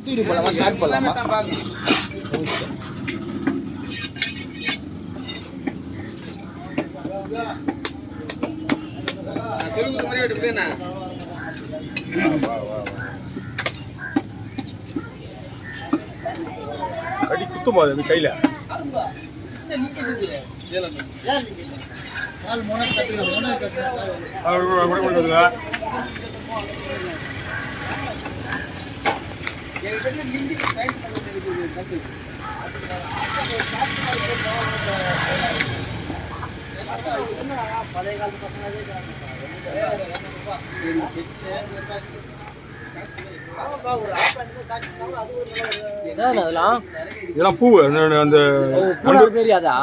தூக்கி போடலாமா ஷார்ட் போடலாமா சொல்லுங்க மாதிரி எடுப்பேனா கடி குத்தும் போது அது கையில இதெல்லாம் பூ அந்த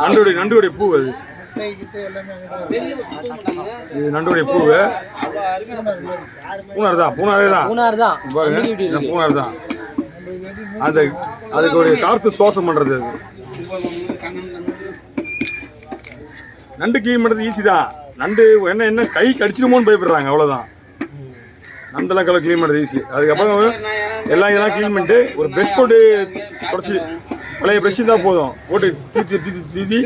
நண்டுடைய பூ அது இது நண்டுடைய பூவு பூனார் தான் அந்த அதுக்கு ஒரு காற்று சுவாசம் பண்றது அது நண்டு கிளீன் பண்றது ஈஸி தான் நண்டு என்ன கை கடிச்சிடுமோன்னு பயப்படுறாங்க அவ்வளவுதான் நண்டெல்லாம் கிளீன் பண்ணுறது ஈஸி அதுக்கப்புறம் எல்லாம் இதெல்லாம் கிளீன் பண்ணிட்டு ஒரு ப்ரெஷ் போட்டு தொடச்சி பழைய ப்ரெஷ் தான் போதும் போட்டு தீத்தி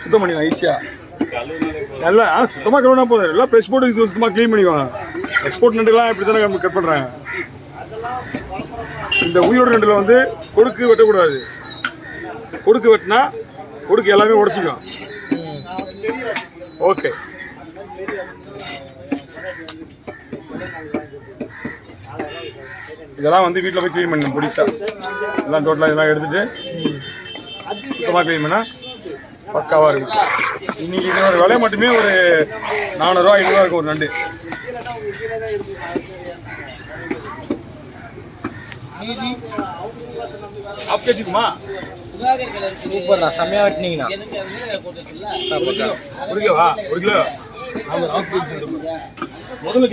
சுத்தம் பண்ணிக்கலாம் ஈஸியாக எல்லாம் சுத்தமாக கழுவினா போதும் எல்லாம் ப்ரெஷ் போட்டு சுத்தமாக க்ளீன் பண்ணிக்குவாங்க எக்ஸ்போர்ட் நண்டுலாம் இப்படி தானே கட் பண்ணுறாங்க இந்த உயிரோட நண்டில் வந்து கொடுக்கு வெட்டக்கூடாது கொடுக்கு வெட்டினா கொடுக்கு எல்லாமே உடச்சிக்கும் ஓகே இதெல்லாம் வந்து வீட்டில் போய் க்ளீன் பண்ணணும் பிடிச்சா எல்லாம் டோட்டலாக இதெல்லாம் எடுத்துகிட்டு சுத்தமாக க்ளீன் பண்ணால் பக்காவாக இருக்கும் இன்றைக்கி இதோட விலை மட்டுமே ஒரு 400 ரூபா 500 ரூபா இருக்கும் ஒரு நண்டு ஆஃப் கேஜிக்குமா சூப்பர்ண்ணா செம்மையாக வெட்டினீங்கண்ணா ஒரு கிலோவா 1 கிலோ முதல்ல